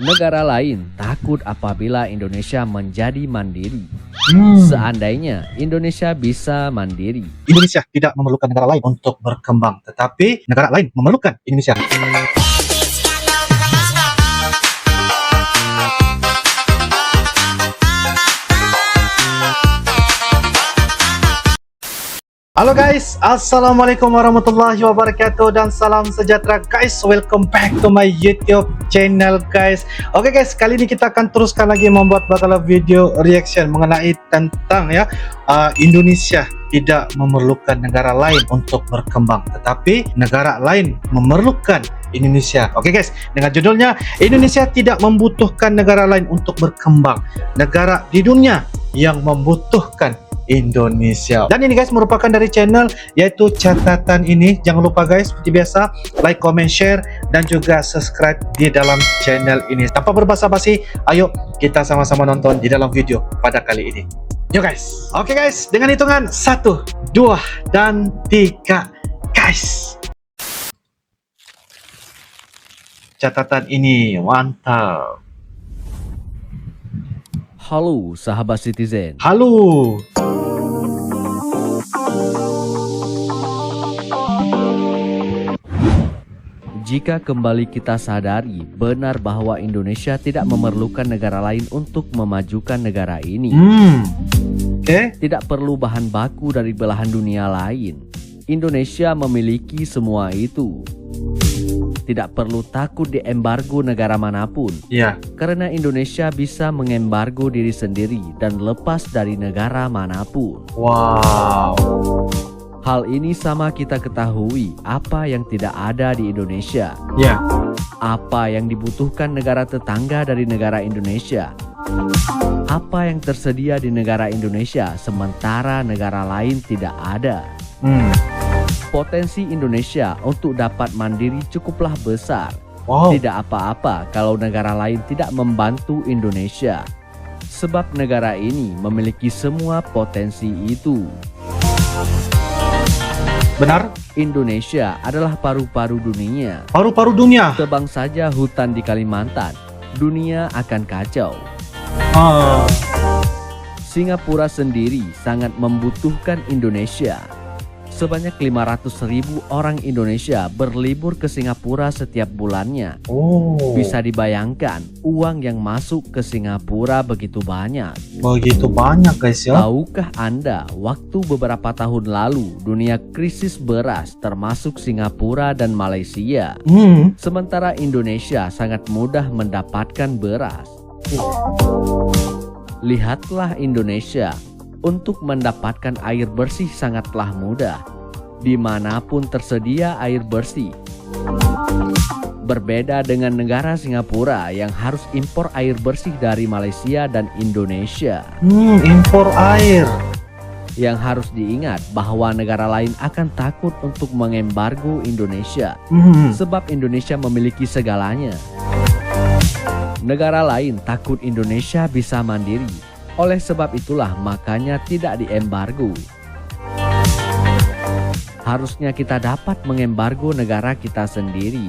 Negara lain takut apabila Indonesia menjadi mandiri. Seandainya Indonesia bisa mandiri, Indonesia tidak memerlukan negara lain untuk berkembang, tetapi negara lain memerlukan Indonesia. Halo guys, assalamualaikum warahmatullahi wabarakatuh dan salam sejahtera guys. Welcome back to my YouTube channel guys. Oke guys, kali ini kita akan teruskan lagi membuat video reaction mengenai tentang Indonesia tidak memerlukan negara lain untuk berkembang, tetapi negara lain memerlukan Indonesia. Oke guys, dengan judulnya Indonesia tidak membutuhkan negara lain untuk berkembang, negara di dunia yang membutuhkan Indonesia. Dan ini guys merupakan dari channel yaitu Catatan Ini. Jangan lupa guys, seperti biasa like, comment, share dan juga subscribe di dalam channel ini. Tanpa berbasa-basi, ayo kita sama-sama nonton di dalam video pada kali ini. Yuk guys. Oke guys, dengan hitungan 1, 2 dan 3 guys. Catatan Ini mantap. halo sahabat citizen. Halo. Jika kembali kita sadari benar bahwa Indonesia tidak memerlukan negara lain untuk memajukan negara ini. Tidak perlu bahan baku dari belahan dunia lain. Indonesia memiliki semua itu. Tidak perlu takut diembargo negara manapun. Karena Indonesia bisa mengembargo diri sendiri dan lepas dari negara manapun. Wow. Hal ini sama kita ketahui apa yang tidak ada di Indonesia. Apa yang dibutuhkan negara tetangga dari negara Indonesia. Apa yang tersedia di negara Indonesia sementara negara lain tidak ada. Potensi Indonesia untuk dapat mandiri cukuplah besar. Tidak apa-apa kalau negara lain tidak membantu Indonesia. Sebab negara ini memiliki semua potensi itu. Benar? Indonesia adalah paru-paru dunia. Paru-paru dunia. Tebang saja hutan di Kalimantan, dunia akan kacau. Singapura sendiri sangat membutuhkan Indonesia. Sebanyak 500.000 orang Indonesia berlibur ke Singapura setiap bulannya. Bisa dibayangkan uang yang masuk ke Singapura begitu banyak. Begitu banyak guys ya. Tahukah Anda waktu beberapa tahun lalu dunia krisis beras termasuk Singapura dan Malaysia. Sementara Indonesia sangat mudah mendapatkan beras. Lihatlah Indonesia. Untuk mendapatkan air bersih sangatlah mudah. Dimanapun tersedia air bersih. Berbeda dengan negara Singapura yang harus impor air bersih dari Malaysia dan Indonesia. Impor air. Yang harus diingat bahwa negara lain akan takut untuk mengembargo Indonesia. Sebab Indonesia memiliki segalanya. Negara lain takut Indonesia bisa mandiri. Oleh sebab itulah makanya tidak diembargo. Harusnya kita dapat mengembargo negara kita sendiri.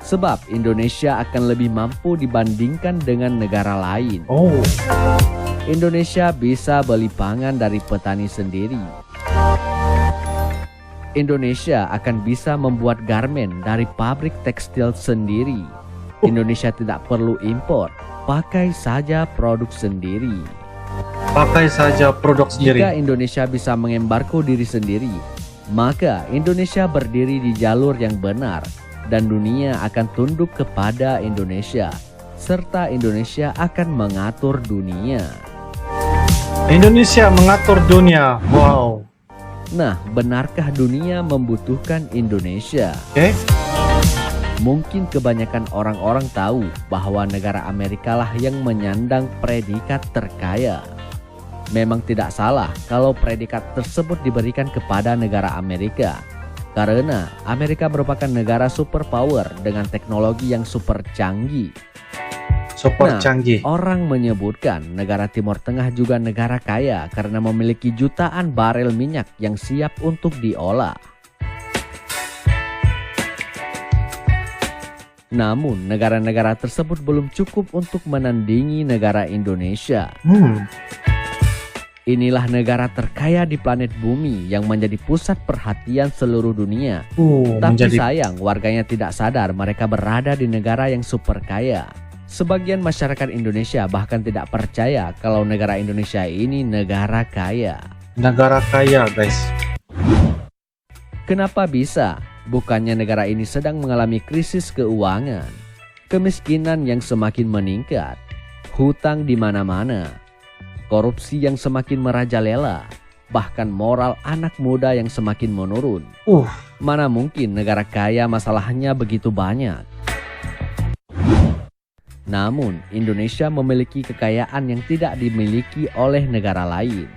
Sebab Indonesia akan lebih mampu dibandingkan dengan negara lain. Indonesia bisa beli pangan dari petani sendiri. Indonesia akan bisa membuat garmen dari pabrik tekstil sendiri. Indonesia tidak perlu impor, pakai saja produk sendiri. Jika Indonesia bisa mengembargo diri sendiri, maka Indonesia berdiri di jalur yang benar dan dunia akan tunduk kepada Indonesia, serta Indonesia akan mengatur dunia. Indonesia mengatur dunia. Wow. Nah, benarkah dunia membutuhkan Indonesia? Mungkin kebanyakan orang-orang tahu bahwa negara Amerika lah yang menyandang predikat terkaya. Memang tidak salah kalau predikat tersebut diberikan kepada negara Amerika. Karena Amerika merupakan negara superpower dengan teknologi yang super canggih. Orang menyebutkan negara Timur Tengah juga negara kaya karena memiliki jutaan barel minyak yang siap untuk diolah. Namun, negara-negara tersebut belum cukup untuk menandingi negara Indonesia. Inilah negara terkaya di planet bumi yang menjadi pusat perhatian seluruh dunia. Tapi sayang, warganya tidak sadar mereka berada di negara yang super kaya. Sebagian masyarakat Indonesia bahkan tidak percaya kalau negara Indonesia ini negara kaya. Negara kaya, guys. Kenapa bisa? Bukannya negara ini sedang mengalami krisis keuangan, kemiskinan yang semakin meningkat, hutang di mana-mana, korupsi yang semakin merajalela, bahkan moral anak muda yang semakin menurun. Mana mungkin negara kaya masalahnya begitu banyak. Namun, Indonesia memiliki kekayaan yang tidak dimiliki oleh negara lain.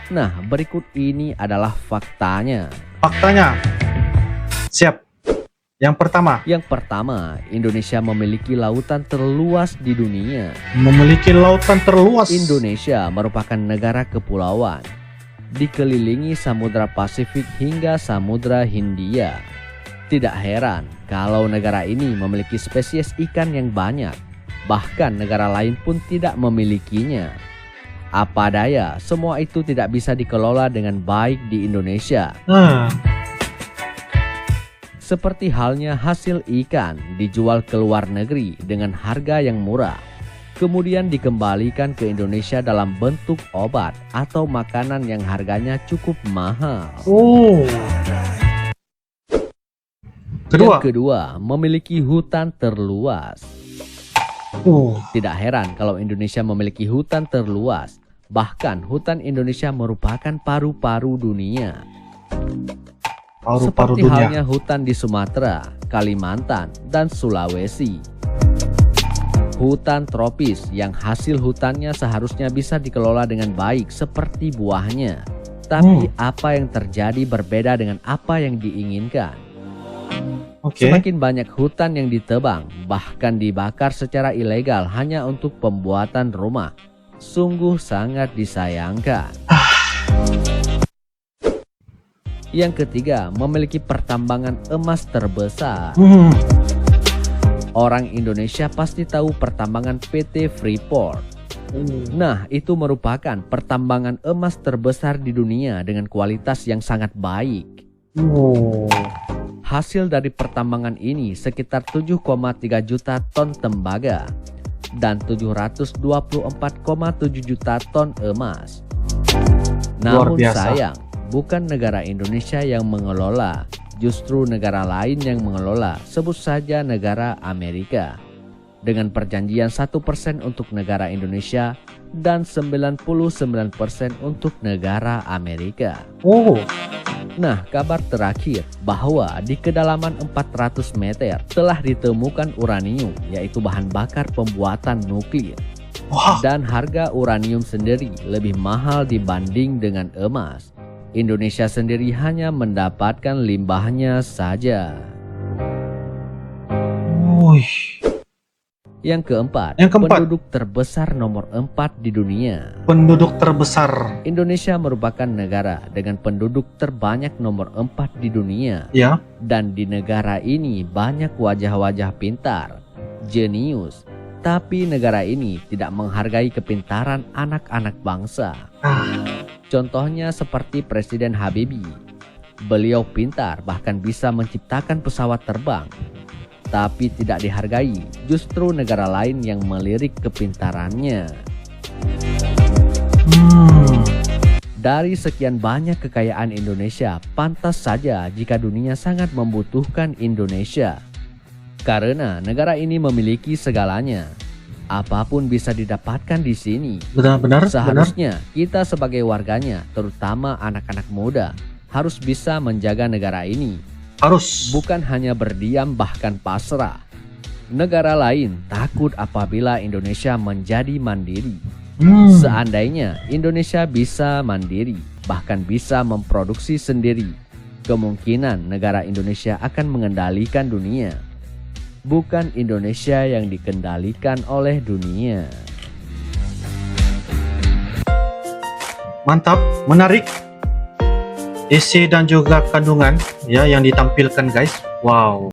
Nah, berikut ini adalah faktanya. Faktanya. Siap. Yang pertama, Indonesia memiliki lautan terluas di dunia. Memiliki lautan terluas. Indonesia merupakan negara kepulauan, dikelilingi Samudra Pasifik hingga Samudra Hindia. Tidak heran kalau negara ini memiliki spesies ikan yang banyak, bahkan negara lain pun tidak memilikinya. Apa daya, semua itu tidak bisa dikelola dengan baik di Indonesia. Seperti halnya hasil ikan dijual ke luar negeri dengan harga yang murah, kemudian dikembalikan ke Indonesia dalam bentuk obat atau makanan yang harganya cukup mahal. Yang kedua, memiliki hutan terluas. Tidak heran kalau Indonesia memiliki hutan terluas. Bahkan hutan Indonesia merupakan paru-paru dunia. Seperti halnya hutan di Sumatera, Kalimantan, dan Sulawesi. Hutan tropis yang hasil hutannya seharusnya bisa dikelola dengan baik seperti buahnya. Tapi apa yang terjadi berbeda dengan apa yang diinginkan. Semakin banyak hutan yang ditebang, bahkan dibakar secara ilegal hanya untuk pembuatan rumah. Sungguh sangat disayangkan. Yang ketiga, memiliki pertambangan emas terbesar. Orang Indonesia pasti tahu pertambangan PT Freeport. Nah, itu merupakan pertambangan emas terbesar di dunia dengan kualitas yang sangat baik. Hasil dari pertambangan ini sekitar 7,3 juta ton tembaga dan 724,7 juta ton emas. Namun sayang, bukan negara Indonesia yang mengelola, justru negara lain yang mengelola, sebut saja negara Amerika. Dengan perjanjian 1% untuk negara Indonesia dan 99% untuk negara Amerika. Nah, kabar terakhir bahwa di kedalaman 400 meter telah ditemukan uranium, yaitu bahan bakar pembuatan nuklir. Dan harga uranium sendiri lebih mahal dibanding dengan emas. Indonesia sendiri hanya mendapatkan limbahnya saja. Yang keempat, penduduk terbesar nomor 4 di dunia. Penduduk terbesar. Indonesia merupakan negara dengan penduduk terbanyak nomor 4 di dunia. Dan di negara ini banyak wajah-wajah pintar, jenius. Tapi negara ini tidak menghargai kepintaran anak-anak bangsa. Contohnya seperti Presiden Habibie. Beliau pintar, bahkan bisa menciptakan pesawat terbang. Tapi tidak dihargai, justru negara lain yang melirik kepintarannya. Dari sekian banyak kekayaan Indonesia, pantas saja jika dunia sangat membutuhkan Indonesia. Karena negara ini memiliki segalanya. Apapun bisa didapatkan di sini. Benar-benar. Seharusnya kita sebagai warganya, terutama anak-anak muda, harus bisa menjaga negara ini. Bukan hanya berdiam bahkan pasrah. Negara lain takut apabila Indonesia menjadi mandiri. Seandainya Indonesia bisa mandiri, bahkan bisa memproduksi sendiri, kemungkinan negara Indonesia akan mengendalikan dunia. Bukan Indonesia yang dikendalikan oleh dunia. Mantap, menarik. Isi dan juga kandungan ya yang ditampilkan, guys. Wow.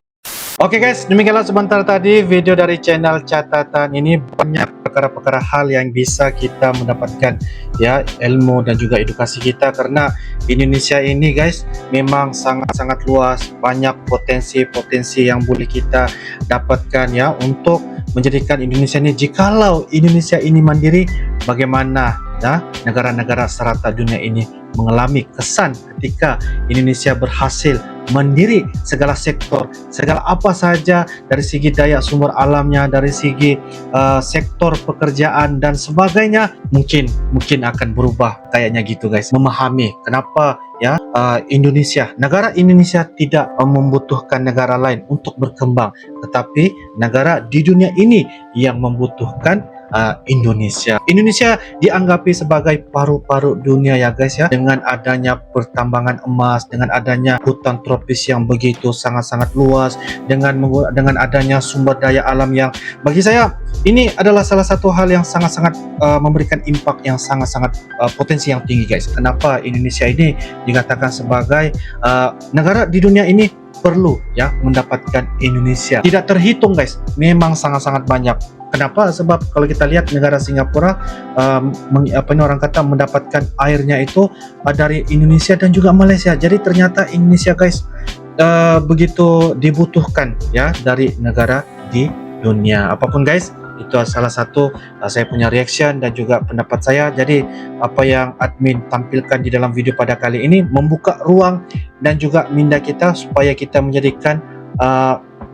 Oke guys, demikianlah sebentar tadi video dari channel catatan ini. Banyak perkara-perkara hal yang bisa kita mendapatkan ya, ilmu dan juga edukasi kita, karena Indonesia ini guys memang sangat-sangat luas, banyak potensi-potensi yang boleh kita dapatkan ya, untuk menjadikan Indonesia ini, jikalau Indonesia ini mandiri, bagaimana ya negara-negara serata dunia ini mengalami kesan ketika Indonesia berhasil mandiri segala sektor, segala apa saja, dari segi daya sumber alamnya, dari segi sektor pekerjaan dan sebagainya. Mungkin akan berubah kayaknya gitu guys, memahami kenapa ya Indonesia, negara Indonesia tidak membutuhkan negara lain untuk berkembang, tetapi negara di dunia ini yang membutuhkan Indonesia. Indonesia dianggapi sebagai paru-paru dunia ya guys ya, dengan adanya pertambangan emas, dengan adanya hutan tropis yang begitu sangat-sangat luas, dengan adanya sumber daya alam yang bagi saya ini adalah salah satu hal yang sangat-sangat memberikan impak yang sangat-sangat potensi yang tinggi guys. Kenapa Indonesia ini dikatakan sebagai negara di dunia ini perlu ya mendapatkan Indonesia. Tidak terhitung guys, memang sangat-sangat banyak. Kenapa? Sebab kalau kita lihat negara Singapura orang kata mendapatkan airnya itu dari Indonesia dan juga Malaysia. Jadi ternyata Indonesia guys begitu dibutuhkan ya dari negara di dunia. Apapun guys, itu salah satu saya punya reaction dan juga pendapat saya. Jadi apa yang admin tampilkan di dalam video pada kali ini membuka ruang dan juga minda kita supaya kita menjadikan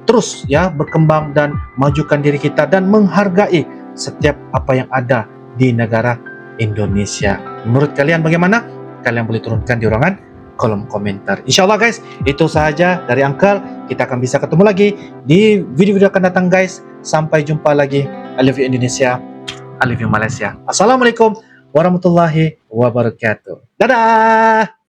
terus ya berkembang dan majukan diri kita dan menghargai setiap apa yang ada di negara Indonesia. Menurut kalian bagaimana? Kalian boleh turunkan di ruangan kolom komentar. Insyaallah guys, itu sahaja dari Uncle. Kita akan bisa ketemu lagi di video-video akan datang guys. Sampai jumpa lagi. I love you Indonesia, I love you Malaysia. Assalamualaikum warahmatullahi wabarakatuh. Dadah.